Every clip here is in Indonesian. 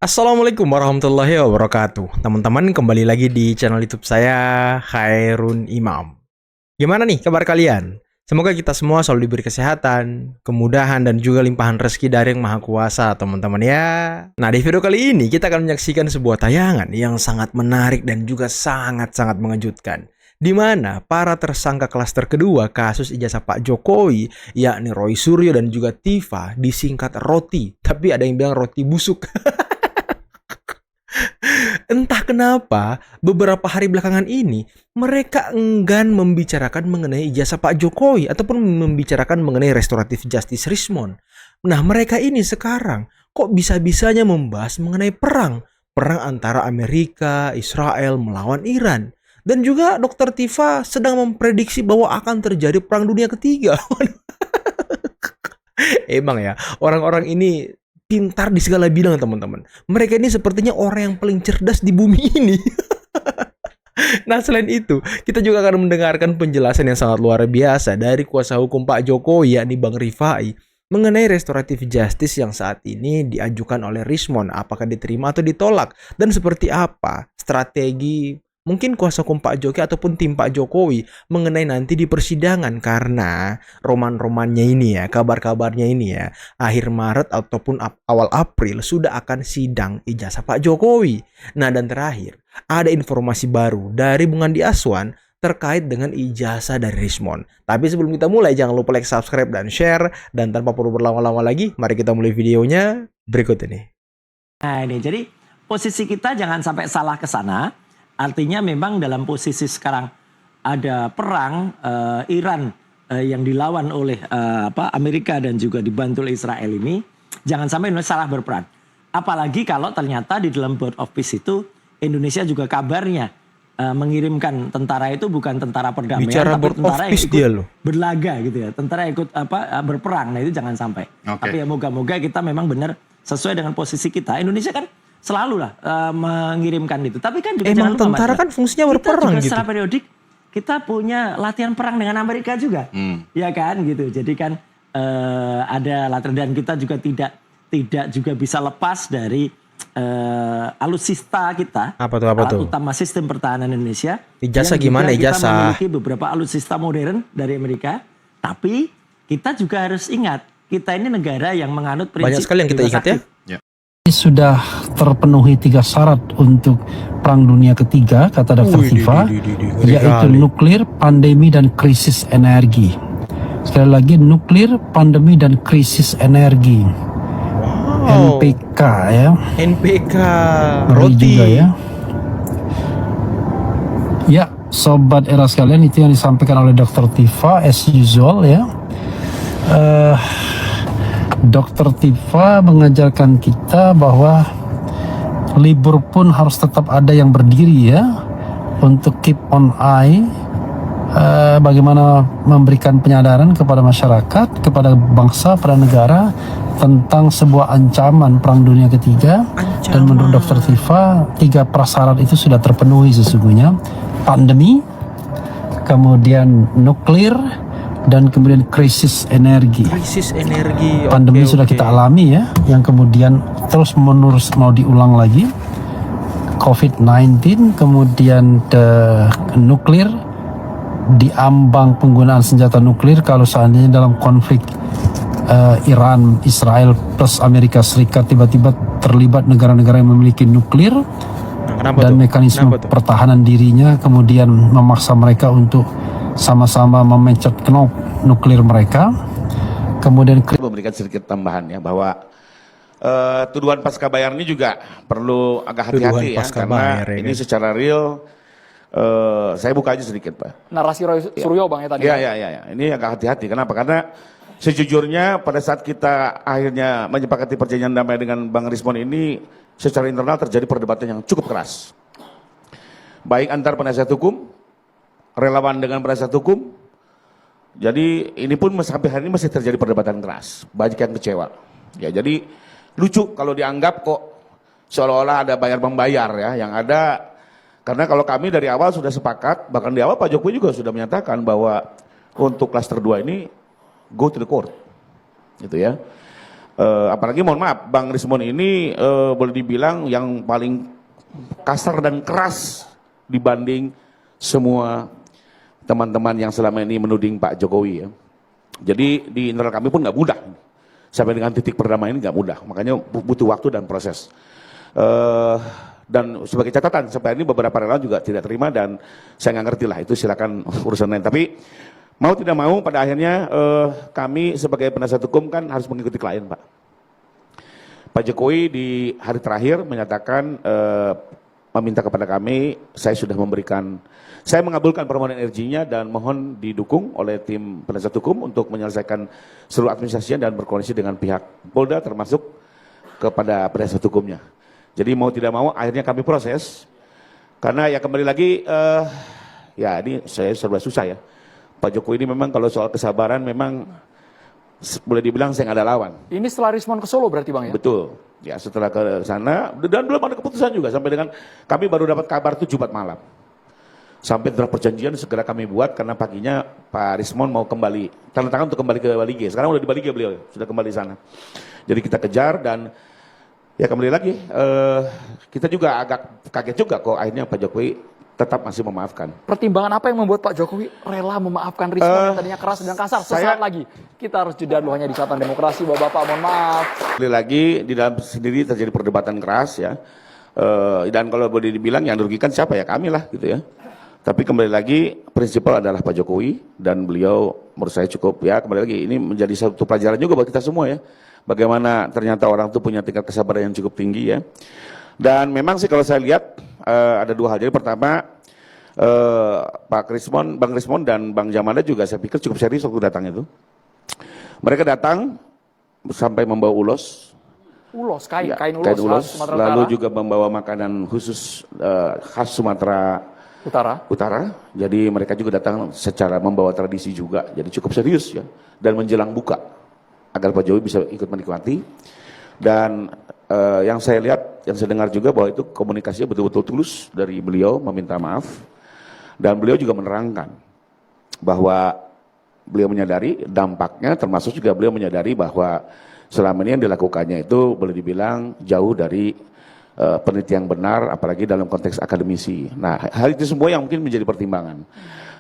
Assalamualaikum warahmatullahi wabarakatuh. Teman-teman, kembali lagi di channel YouTube saya, Khairun Imam. Gimana nih kabar kalian? Semoga kita semua selalu diberi kesehatan, kemudahan, dan juga limpahan rezeki dari Yang Maha Kuasa, teman-teman ya. Nah, di video kali ini kita akan menyaksikan sebuah tayangan yang sangat menarik dan juga sangat-sangat mengejutkan. Di mana para tersangka klaster kedua kasus ijazah Pak Jokowi, yakni Roy Suryo dan juga Tifa, disingkat Roti, tapi ada yang bilang roti busuk. Entah kenapa, beberapa hari belakangan ini, mereka enggan membicarakan mengenai ijazah Pak Jokowi ataupun membicarakan mengenai restoratif justice Rismond. Nah, mereka ini sekarang kok bisa-bisanya membahas mengenai perang. Perang antara Amerika, Israel melawan Iran. Dan juga Dr. Tifa sedang memprediksi bahwa akan terjadi perang dunia ketiga. Emang ya, orang-orang ini pintar di segala bidang, teman-teman. Mereka ini sepertinya orang yang paling cerdas di bumi ini. Nah, selain itu, kita juga akan mendengarkan penjelasan yang sangat luar biasa dari kuasa hukum Pak Jokowi, yakni Bang Rifai, mengenai restoratif justice yang saat ini diajukan oleh Rismond. Apakah diterima atau ditolak? Dan seperti apa strategi mungkin kuasa hukum Pak Jokowi ataupun tim Pak Jokowi mengenai nanti di persidangan, karena roman-romannya ini ya, kabar-kabarnya ini ya, akhir Maret ataupun awal April sudah akan sidang ijazah Pak Jokowi. Nah, dan terakhir, ada informasi baru dari Bung Andi Aswan terkait dengan ijazah dari Rismond. Tapi sebelum kita mulai, jangan lupa like, subscribe, dan share. Dan tanpa perlu berlama-lama lagi, mari kita mulai videonya berikut ini. Nah ini, jadi posisi kita jangan sampai salah ke sana. Artinya memang dalam posisi sekarang ada perang Iran yang dilawan oleh Amerika dan juga dibantu oleh Israel ini. Jangan sampai Indonesia salah berperan. Apalagi kalau ternyata di dalam Board of Peace itu Indonesia juga kabarnya mengirimkan tentara itu bukan tentara perdamaian, Bicara tapi Board tentara of Peace yang ikut dia loh. berlaga gitu ya. Tentara ikut berperang. Nah itu jangan sampai. Tapi ya moga-moga kita memang benar sesuai dengan posisi kita. Indonesia kan selalu lah mengirimkan itu. Tapi kan juga Emang jangan lupa, tentara Mas, kan fungsinya berperang kita juga gitu. secara periodik kita punya latihan perang dengan Amerika juga, ya kan gitu. Jadi kan ada latihan, dan kita juga tidak juga bisa lepas dari alutsista kita. Apa tuh? Alat utama sistem pertahanan Indonesia. Ijazah yang gimana juga ijazah? Kita memiliki beberapa alutsista modern dari Amerika. Tapi kita juga harus ingat, kita ini negara yang menganut prinsip Banyak sekali yang kita ingat ya. Sudah terpenuhi 3 syarat untuk Perang Dunia Ketiga, kata Dr. Tifa, yaitu nuklir, pandemi, dan krisis energi. Sekali lagi, nuklir, pandemi, dan krisis energi. Wow. NPK ya. NPK. Ngeri Roti juga ya. Ya, sobat era sekalian, itu yang disampaikan oleh Dr. Tifa as usual ya. Dr. Tifa mengajarkan kita bahwa libur pun harus tetap ada yang berdiri ya, untuk keep on eye, bagaimana memberikan penyadaran kepada masyarakat, kepada bangsa, pada negara tentang sebuah ancaman Perang Dunia Ketiga. Dan menurut Dr. Tifa, 3 prasyarat itu sudah terpenuhi sesungguhnya: pandemi, kemudian nuklir, dan kemudian krisis energi. Krisis energi. Pandemi sudah kita alami ya, yang kemudian terus menerus mau diulang lagi. COVID-19, kemudian nuklir, diambang penggunaan senjata nuklir kalau seandainya dalam konflik Iran, Israel plus Amerika Serikat tiba-tiba terlibat negara-negara yang memiliki nuklir. Dan mekanisme pertahanan dirinya kemudian memaksa mereka untuk sama-sama memencet knop nuklir mereka. Kemudian memberikan sedikit tambahan ya, bahwa tuduhan pasca bayar ini juga perlu agak hati-hati ya, karena ini secara real. Saya buka aja sedikit Pak. Narasi Roy Suryo Bang ya tadi. Iya. Ini agak hati-hati. Kenapa? Karena sejujurnya pada saat kita akhirnya menyepakati perjanjian damai dengan Bang Rismond ini, secara internal terjadi perdebatan yang cukup keras. Baik antar penasihat hukum, relawan dengan penasihat hukum. Jadi ini pun sampai hari ini masih terjadi perdebatan keras. Banyak yang kecewa. Ya, jadi lucu kalau dianggap kok seolah-olah ada bayar-membayar ya. Yang ada, karena kalau kami dari awal sudah sepakat, bahkan di awal Pak Jokowi juga sudah menyatakan bahwa untuk klaster 2 ini go to the court. Gitu ya. Apalagi mohon maaf, Bang Rismon ini boleh dibilang yang paling kasar dan keras dibanding semua teman-teman yang selama ini menuding Pak Jokowi ya. Jadi di internal kami pun nggak mudah. Sampai dengan titik perdamaian ini nggak mudah. Makanya butuh waktu dan proses. Dan sebagai catatan, sampai ini beberapa relawan juga tidak terima dan saya nggak ngerti lah, itu silakan urusan lain. Tapi mau tidak mau pada akhirnya kami sebagai penasihat hukum kan harus mengikuti klien Pak. Pak Jokowi di hari terakhir menyatakan meminta kepada kami, saya mengabulkan permohonan energinya dan mohon didukung oleh tim penasihat hukum untuk menyelesaikan seluruh administrasinya dan berkoordinasi dengan pihak Polda termasuk kepada penasihat hukumnya. Jadi mau tidak mau akhirnya kami proses karena ya kembali lagi ya ini saya serba susah ya. Pak Jokowi ini memang kalau soal kesabaran memang boleh dibilang saya nggak ada lawan. Ini setelah Rismon ke Solo berarti Bang ya? Betul. Ya setelah ke sana dan belum ada keputusan juga sampai dengan kami baru dapat kabar itu Jumat malam. Sampai draft perjanjian segera kami buat karena paginya Pak Rismon mau kembali tanda tangan untuk kembali ke Bali G. Sekarang udah di Bali G beliau sudah kembali sana. Jadi kita kejar dan ya kembali lagi kita juga agak kaget juga kok akhirnya Pak Jokowi tetap masih memaafkan. Pertimbangan apa yang membuat Pak Jokowi rela memaafkan Rismon yang tadinya keras dan kasar? Sesaat lagi kita harus jeda dulu hanya di Catatan Demokrasi. Bapak-bapak mohon maaf. Kembali lagi di dalam sendiri terjadi perdebatan keras ya. Dan kalau boleh dibilang yang dirugikan siapa ya, kami lah gitu ya. Tapi kembali lagi prinsipal adalah Pak Jokowi dan beliau menurut saya cukup ya, kembali lagi ini menjadi satu pelajaran juga buat kita semua ya. Bagaimana ternyata orang itu punya tingkat kesabaran yang cukup tinggi ya. Dan memang sih kalau saya lihat ada dua hal. Jadi pertama Pak Rismon, Bang Rismon dan Bang Jamada juga saya pikir cukup serius waktu datang itu. Mereka datang sampai membawa ulos. Ulos, kain Ya, kain kain ulos, ulos, Sumatera lalu Utara. juga membawa makanan khusus khas Sumatera Utara. Jadi mereka juga datang secara membawa tradisi juga. Jadi cukup serius ya. Dan menjelang buka agar Pak Jokowi bisa ikut menikmati. Dan yang saya lihat, yang saya dengar juga bahwa itu komunikasinya betul-betul tulus dari beliau meminta maaf. Dan beliau juga menerangkan bahwa beliau menyadari dampaknya, termasuk juga beliau menyadari bahwa selama ini yang dilakukannya itu boleh dibilang jauh dari penelitian yang benar, apalagi dalam konteks akademisi. Nah, hal itu semua yang mungkin menjadi pertimbangan.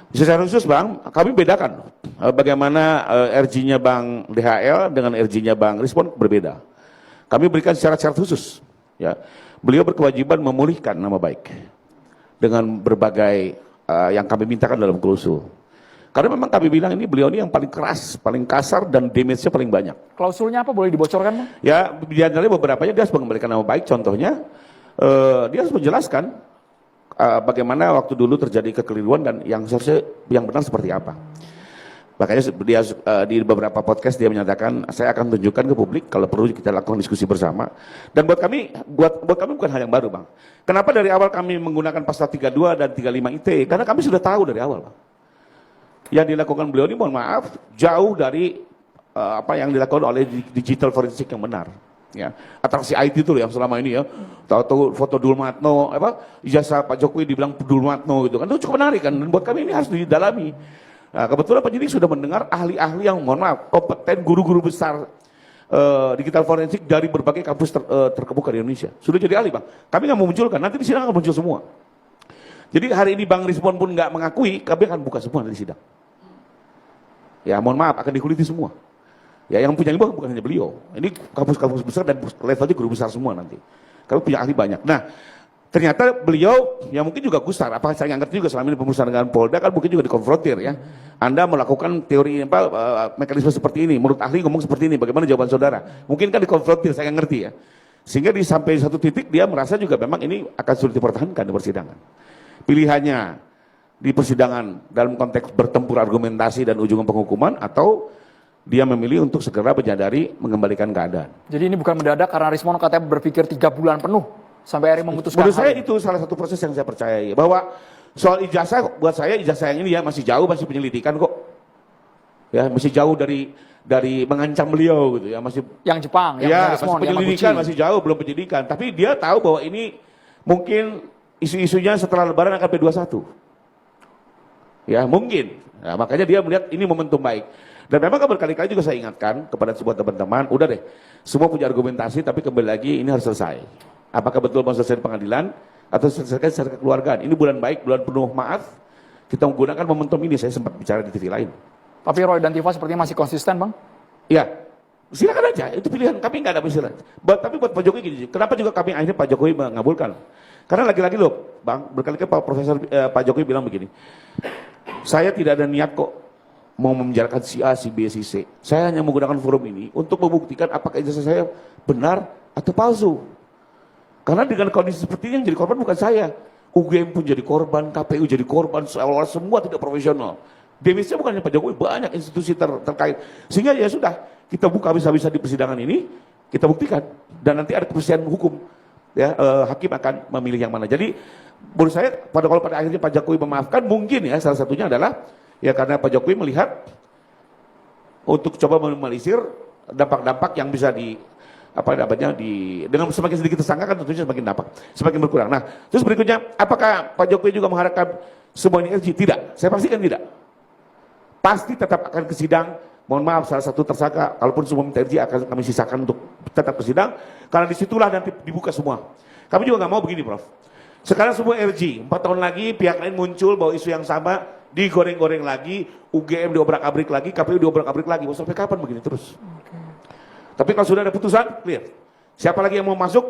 Secara khusus Bang, kami bedakan bagaimana RG-nya Bang DHL dengan RG-nya Bang Rismon berbeda. Kami berikan syarat-syarat khusus. Ya, beliau berkewajiban memulihkan nama baik dengan berbagai yang kami mintakan dalam klausul. Karena memang kami bilang ini beliau ini yang paling keras, paling kasar dan damage-nya paling banyak. Klausulnya apa, boleh dibocorkan Bang? Ya, di antaranya beberapanya dia harus mengembalikan nama baik. Contohnya, dia harus menjelaskan bagaimana waktu dulu terjadi kekeliruan dan yang seharusnya yang benar seperti apa. Makanya dia di beberapa podcast dia menyatakan, saya akan tunjukkan ke publik kalau perlu kita lakukan diskusi bersama. Dan buat kami bukan hal yang baru Bang. Kenapa dari awal kami menggunakan pasal 32 dan 35 ITE? Karena kami sudah tahu dari awal Bang. Yang dilakukan beliau ini mohon maaf jauh dari apa yang dilakukan oleh digital forensik yang benar. Ya, atraksi IT itu loh yang selama ini ya, tahu foto Dulmatno, ijazah Pak Jokowi dibilang Dulmatno gitu kan, itu cukup menarik kan. Dan buat kami ini harus didalami. Nah, kebetulan penyidik sudah mendengar ahli-ahli yang mohon maaf kompeten, guru-guru besar digital forensik dari berbagai kampus terkemuka di Indonesia. Sudah jadi ahli Bang. Kami nggak mau munculkan, nanti di sidang akan muncul semua. Jadi hari ini Bang Rismon pun nggak mengakui, kami akan buka semua di sidang. Ya mohon maaf akan dikuliti semua. Ya yang punya ilmu bukan hanya beliau. Ini kampus-kampus besar dan levelnya guru besar semua nanti. Kami punya ahli banyak. Nah ternyata beliau yang mungkin juga gusar. Apa saya nggak ngerti juga selama ini pengurusan dengan Polda kan mungkin juga dikonfrontir ya. Anda melakukan teori mekanisme seperti ini. Menurut ahli ngomong seperti ini. Bagaimana jawaban saudara? Mungkin kan dikonfrontir. Saya nggak ngerti ya. Sehingga sampai satu titik dia merasa juga memang ini akan sulit dipertahankan di persidangan. Pilihannya di persidangan dalam konteks bertempur argumentasi dan ujung penghukuman atau dia memilih untuk segera menyadari mengembalikan keadaan. Jadi ini bukan mendadak karena Rismon katanya berpikir 3 bulan penuh sampai akhirnya memutuskan. Menurut saya itu salah satu proses yang saya percayai bahwa soal ijazah buat saya ijazah yang ini ya masih jauh, masih penyelidikan kok. Ya, masih jauh dari mengancam beliau gitu ya, masih yang Jepang, yang ya, Rismon, masih penyelidikan, masih jauh belum penyidikan, tapi dia tahu bahwa ini mungkin isu-isunya setelah lebaran akan P21. Ya mungkin. Nah, makanya dia melihat ini momentum baik. Dan memang kan berkali-kali juga saya ingatkan kepada sebuah teman-teman, udah deh, semua punya argumentasi tapi kembali lagi ini harus selesai. Apakah betul mau selesai di pengadilan atau selesai secara kekeluargaan? Ini bulan baik, bulan penuh maaf. Kita menggunakan momentum ini, saya sempat bicara di TV lain. Tapi Roy dan Tifa sepertinya masih konsisten, Bang. Ya, silakan aja, itu pilihan kami nggak ada masalah. Tapi buat Pak Jokowi gini, kenapa juga kami akhirnya Pak Jokowi mengabulkan? Karena lagi-lagi loh, Bang, berkali-kali Pak Jokowi bilang begini, saya tidak ada niat kok mau membicarakan si A, si B, si C. Saya hanya menggunakan forum ini untuk membuktikan apakah ijazah saya benar atau palsu. Karena dengan kondisi seperti ini yang jadi korban bukan saya. UGM pun jadi korban, KPU jadi korban, semua tidak profesional. Demisnya bukan hanya Pak Jokowi, banyak institusi terkait. Sehingga ya sudah, kita buka bisa-bisa di persidangan ini, kita buktikan. Dan nanti ada keputusan hukum. Ya, hakim akan memilih yang mana. Jadi menurut saya kalau pada akhirnya Pak Jokowi memaafkan, mungkin ya salah satunya adalah ya karena Pak Jokowi melihat untuk coba meminimalisir dampak-dampak yang bisa dengan semakin sedikit tersangka kan tentunya semakin berkurang. Nah, terus berikutnya, apakah Pak Jokowi juga mengharapkan semua ini urgensi? Tidak, saya pastikan tidak. Pasti tetap akan ke sidang. Mohon maaf, salah satu tersangka, kalaupun semua minta urgensi akan kami sisakan untuk tetap ke sidang, karena disitulah nanti dibuka semua. Kami juga nggak mau begini, Prof. Sekarang semua RG, 4 tahun lagi pihak lain muncul bawa isu yang sama, digoreng-goreng lagi, UGM diobrak-abrik lagi, KPU diobrak-abrik lagi. Mau sampai kapan begini terus? Tapi kalau sudah ada putusan, clear. Siapa lagi yang mau masuk?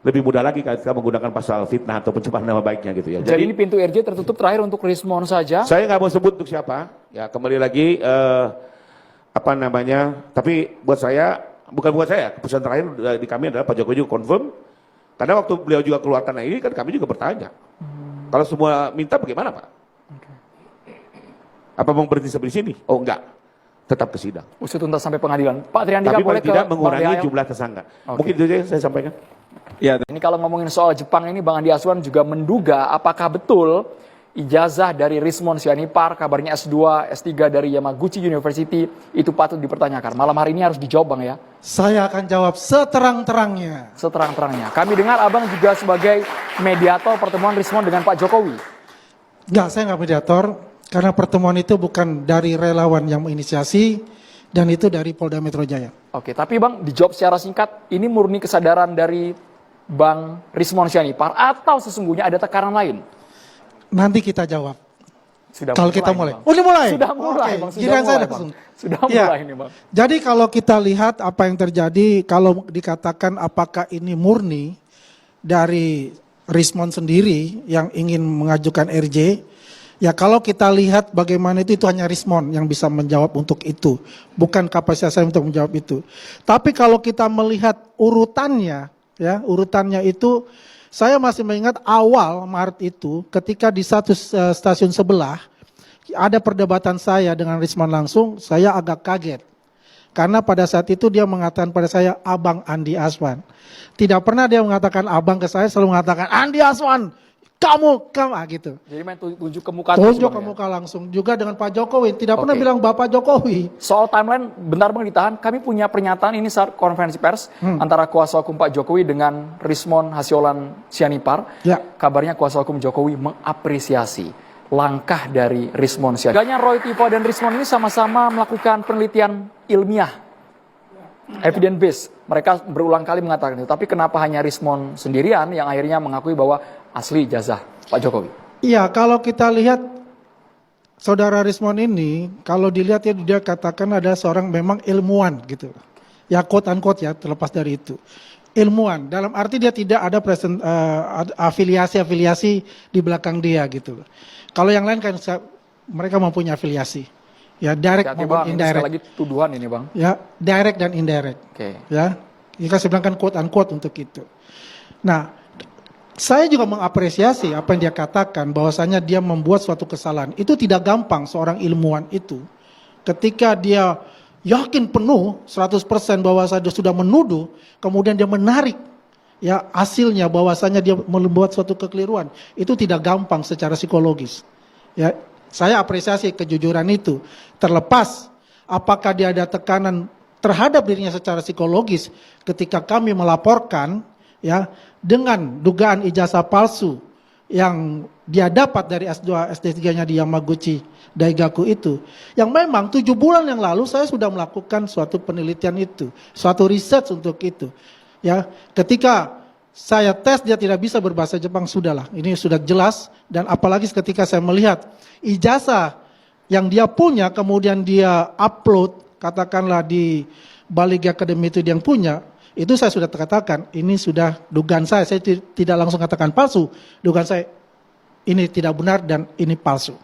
Lebih mudah lagi kita menggunakan pasal fitnah atau pencemaran nama baiknya gitu ya. Jadi ini pintu RJ tertutup terakhir untuk Rismon saja. Saya nggak mau sebut untuk siapa. Ya kembali lagi tapi buat saya, bukan buat saya, keputusan terakhir di kami adalah Pak Jokowi juga confirm. Karena waktu beliau juga keluarkan ini kan kami juga bertanya. Kalau semua minta bagaimana Pak? Apa mau berhenti sampai di sini? Oh enggak, tetap ke sidang. Usut tuntas sampai pengadilan. Pak Triandika tapi boleh tidak ke mengurangi jumlah tersangka. Mungkin itu saja yang saya sampaikan. Ya, Ini kalau ngomongin soal Jepang ini, Bang Andi Aswan juga menduga apakah betul ijazah dari Rismon Sianipar, kabarnya S2, S3 dari Yamaguchi University, itu patut dipertanyakan. Malam hari ini harus dijawab, Bang ya. Saya akan jawab seterang-terangnya. Seterang-terangnya. Kami dengar Abang juga sebagai mediator pertemuan Rismon dengan Pak Jokowi. Enggak, saya enggak mediator, karena pertemuan itu bukan dari relawan yang menginisiasi, dan itu dari Polda Metro Jaya. Oke, tapi Bang, dijawab secara singkat, ini murni kesadaran dari Bang Rismon Sianipar atau sesungguhnya ada tekanan lain? Nanti kita jawab. Sudah Kalau kita mulai. Bang. Oh, udah mulai? Sudah mulai, Oke, Bang. Sudah giliran saya mulai, langsung. Bang. Sudah Ya. mulai ini, Bang. Jadi kalau kita lihat apa yang terjadi, kalau dikatakan apakah ini murni dari Rismon sendiri yang ingin mengajukan RJ, ya kalau kita lihat bagaimana itu hanya Rismon yang bisa menjawab untuk itu. Bukan kapasitas saya untuk menjawab itu. Tapi kalau kita melihat urutannya, ya urutannya itu, saya masih mengingat awal Maret itu ketika di satu stasiun sebelah ada perdebatan saya dengan Rismon langsung, saya agak kaget. Karena pada saat itu dia mengatakan pada saya Abang Andi Aswan. Tidak pernah dia mengatakan abang ke saya, selalu mengatakan Andi Aswan, kamu gitu. Jadi main tunjuk ke muka Tunjuk terus, ke Bang, ya? muka langsung. Juga dengan Pak Jokowi, tidak pernah Oke. bilang Bapak Jokowi. Soal timeline, bentar Bang ditahan. Kami punya pernyataan ini saat konferensi pers antara kuasa hukum Pak Jokowi dengan Rismon Hasiolan Sianipar. Ya. Kabarnya kuasa hukum Jokowi mengapresiasi langkah dari Rismon Sianipar. Gaknya Roy Tivo dan Rismon ini sama-sama melakukan penelitian ilmiah. Evidence based. Mereka berulang kali mengatakan itu. Tapi kenapa hanya Rismon sendirian yang akhirnya mengakui bahwa asli ijazah Pak Jokowi? Iya, kalau kita lihat saudara Rismon ini, kalau dilihat ya dia katakan ada seorang memang ilmuwan gitu. Ya quote unquote ya, terlepas dari itu. Ilmuwan, dalam arti dia tidak ada afiliasi-afiliasi di belakang dia gitu. Kalau yang lain kan mereka mempunyai afiliasi. Ya direct Hati-hati, maupun Bang, ini sekali indirect. lagi tuduhan ini Bang. Ya, direct dan indirect. Oke. Ya, jika saya bilang kan quote unquote untuk itu. Nah, saya juga mengapresiasi apa yang dia katakan bahwasanya dia membuat suatu kesalahan. Itu tidak gampang seorang ilmuwan itu. Ketika dia yakin penuh 100% bahwasanya dia sudah menuduh, kemudian dia menarik ya hasilnya bahwasanya dia membuat suatu kekeliruan. Itu tidak gampang secara psikologis. Ya, saya apresiasi kejujuran itu. Terlepas apakah dia ada tekanan terhadap dirinya secara psikologis ketika kami melaporkan ya dengan dugaan ijazah palsu yang dia dapat dari S2, SD3-nya di Yamaguchi Daigaku itu, yang memang 7 bulan yang lalu saya sudah melakukan suatu penelitian itu, suatu riset untuk itu. Ya, ketika saya tes dia tidak bisa berbahasa Jepang, sudahlah, ini sudah jelas. Dan apalagi ketika saya melihat ijazah yang dia punya, kemudian dia upload, katakanlah di Bali Academy itu dia yang punya, itu saya sudah katakan, ini sudah dugaan saya tidak langsung katakan palsu, dugaan saya ini tidak benar dan ini palsu.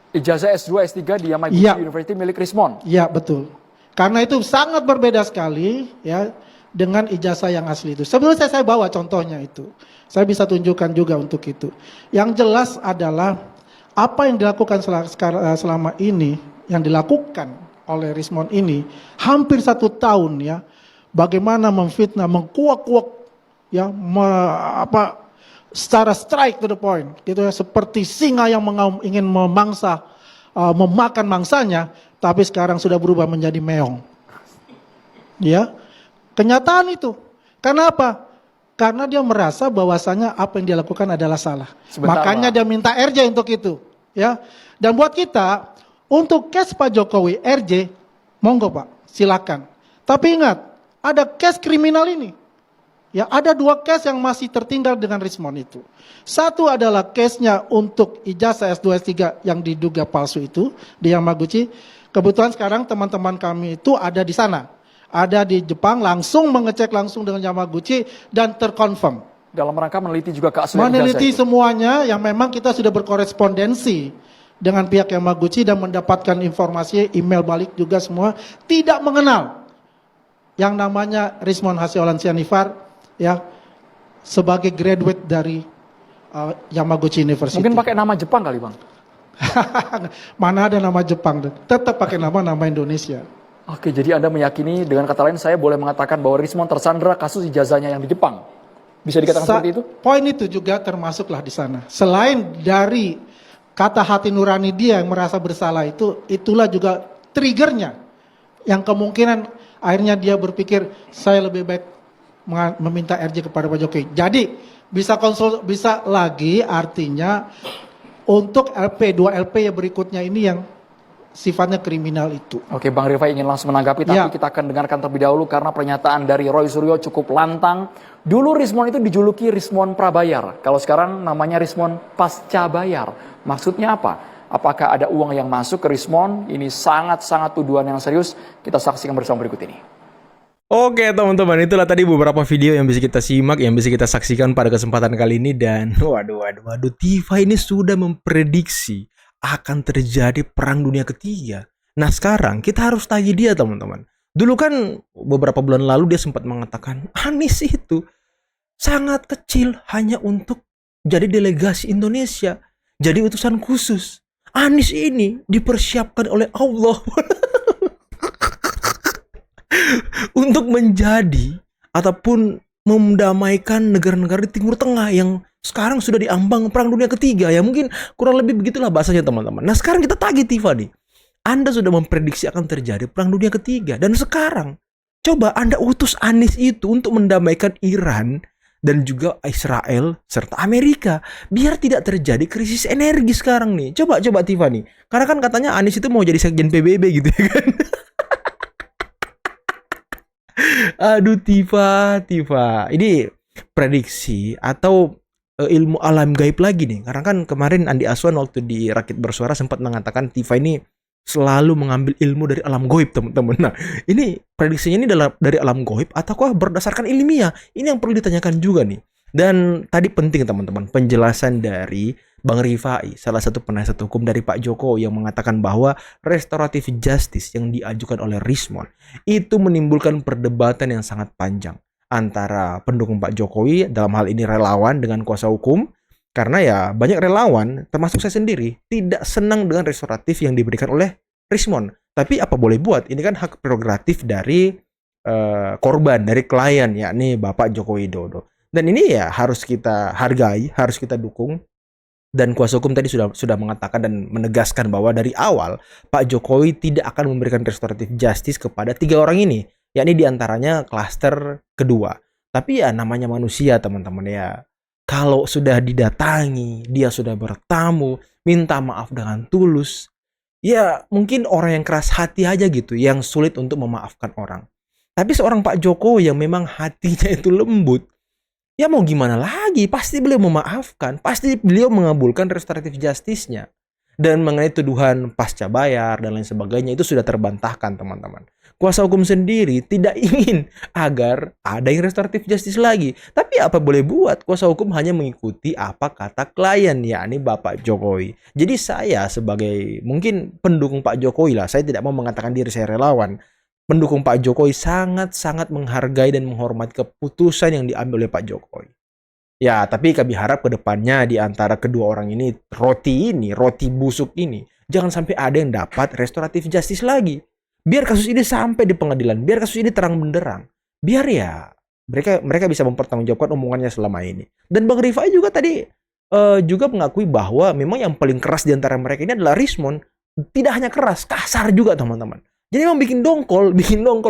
Ijazah S2, S3 di Yamaguchi Iya. University milik Rismon. Ya betul. Karena itu sangat berbeda sekali ya dengan ijazah yang asli itu. Sebelum saya bawa contohnya itu. Saya bisa tunjukkan juga untuk itu. Yang jelas adalah apa yang dilakukan selama ini, yang dilakukan oleh Rismon ini hampir 1 tahun ya. Bagaimana memfitnah, mengkuak-kuak ya, secara strike to the point gitu ya, seperti singa yang ingin memangsa, memakan mangsanya, tapi sekarang sudah berubah menjadi meong. Ya, kenyataan itu. Kenapa? Karena dia merasa bahwasanya apa yang dia lakukan adalah salah. Sebentar, Makanya Pak. dia minta RJ untuk itu, ya. Dan buat kita, untuk case Pak Jokowi RJ, monggo Pak, silakan. Tapi ingat, ada case kriminal ini. Ya, ada 2 case yang masih tertinggal dengan Rismon itu. Satu adalah case-nya untuk ijazah S2 S3 yang diduga palsu itu di Yamaguchi. Kebetulan sekarang teman-teman kami itu ada di sana. Ada di Jepang, langsung mengecek langsung dengan Yamaguchi dan terkonfirm. Dalam rangka meneliti juga keaslian Meneliti ijazah itu. semuanya yang memang kita sudah berkorespondensi dengan pihak Yamaguchi dan mendapatkan informasi, email balik juga semua, tidak mengenal yang namanya Rismon Hasiolan Sianifar ya sebagai graduate dari Yamaguchi University. Mungkin pakai nama Jepang kali Bang. Mana ada nama Jepang, tetap pakai nama Indonesia. Oke, jadi Anda meyakini, dengan kata lain saya boleh mengatakan bahwa Rismon tersandra kasus ijazahnya yang di Jepang. Bisa dikatakan seperti itu? Poin itu juga termasuklah di sana. Selain dari kata hati nurani dia yang merasa bersalah itu, itulah juga triggernya. Yang kemungkinan akhirnya dia berpikir saya lebih baik meminta RJ kepada Pak Jokowi. Jadi bisa lagi artinya untuk LP 2 LP yang berikutnya ini yang sifatnya kriminal itu. Oke, Bang Rifai ingin langsung menanggapi, tapi Ya. kita akan dengarkan terlebih dahulu karena pernyataan dari Roy Suryo cukup lantang. Dulu Rismon itu dijuluki Rismon Prabayar. Kalau sekarang namanya Rismon Pasca Bayar. Maksudnya apa? Apakah ada uang yang masuk ke Rismon? Ini sangat-sangat tuduhan yang serius. Kita saksikan bersama berikut ini. Oke teman-teman, itulah tadi beberapa video yang bisa kita simak, yang bisa kita saksikan pada kesempatan kali ini. Dan waduh, Tifa ini sudah memprediksi akan terjadi perang dunia ketiga. Nah sekarang kita harus tagih dia teman-teman. Dulu kan beberapa bulan lalu dia sempat mengatakan Anies itu sangat kecil hanya untuk jadi delegasi Indonesia, jadi utusan khusus. Anies ini dipersiapkan oleh Allah untuk menjadi ataupun mendamaikan negara-negara di Timur Tengah yang sekarang sudah diambang perang dunia ketiga. Ya mungkin kurang lebih begitulah bahasanya teman-teman. Nah sekarang kita tagih Tifa nih. Anda sudah memprediksi akan terjadi perang dunia ketiga. Dan sekarang coba Anda utus Anies itu untuk mendamaikan Iran dan juga Israel serta Amerika. Biar tidak terjadi krisis energi sekarang nih. Coba Tifa nih. Karena kan katanya Anies itu mau jadi sekjen PBB gitu ya kan. Aduh Tifa. Ini prediksi atau ilmu alam gaib lagi nih. Karena kan kemarin Andi Aswan waktu di Rakit Bersuara sempat mengatakan Tifa ini selalu mengambil ilmu dari alam gaib teman-teman. Nah ini prediksinya ini dari alam gaib ataukah berdasarkan ilmiah? Ini yang perlu ditanyakan juga nih. Dan tadi penting teman-teman penjelasan dari Bang Rifai, salah satu penasihat hukum dari Pak Jokowi, yang mengatakan bahwa restoratif justice yang diajukan oleh Rismon itu menimbulkan perdebatan yang sangat panjang antara pendukung Pak Jokowi, dalam hal ini relawan, dengan kuasa hukum. Karena ya banyak relawan, termasuk saya sendiri, tidak senang dengan restoratif yang diberikan oleh Rismon. Tapi apa boleh buat, ini kan hak prerogatif dari korban, dari klien, yakni Bapak Joko Widodo. Dan ini ya harus kita hargai, harus kita dukung. Dan kuasa hukum tadi sudah mengatakan dan menegaskan bahwa dari awal Pak Jokowi tidak akan memberikan restoratif justice kepada 3 orang ini, yakni diantaranya klaster kedua. Tapi ya namanya manusia teman-teman ya, kalau sudah didatangi, dia sudah bertamu, minta maaf dengan tulus, ya mungkin orang yang keras hati aja gitu, yang sulit untuk memaafkan orang. Tapi seorang Pak Jokowi yang memang hatinya itu lembut, ya mau gimana lagi, pasti beliau memaafkan, pasti beliau mengabulkan restoratif justice-nya. Dan mengenai tuduhan pasca bayar dan lain sebagainya itu sudah terbantahkan teman-teman. Kuasa hukum sendiri tidak ingin agar ada yang restoratif justice lagi. Tapi apa boleh buat, kuasa hukum hanya mengikuti apa kata klien, yakni Bapak Jokowi. Jadi saya sebagai mungkin pendukung Pak Jokowi lah, saya tidak mau mengatakan diri saya relawan. Pendukung Pak Jokowi sangat-sangat menghargai dan menghormati keputusan yang diambil oleh Pak Jokowi. Ya, tapi kami harap ke depannya di antara kedua orang ini, roti busuk ini, jangan sampai ada yang dapat restoratif justice lagi. Biar kasus ini sampai di pengadilan, biar kasus ini terang benderang. Biar ya mereka bisa mempertanggungjawabkan omongannya selama ini. Dan Bang Rifai juga tadi juga mengakui bahwa memang yang paling keras di antara mereka ini adalah Rismon. Tidak hanya keras, kasar juga teman-teman. Jadi emang bikin dongkol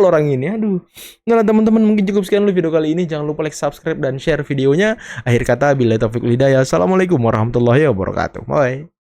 orang ini. Aduh. Nah teman-teman, mungkin cukup sekian dulu video kali ini. Jangan lupa like, subscribe, dan share videonya. Akhir kata, billahi taufiq wal hidayah. Assalamualaikum warahmatullahi wabarakatuh. Bye.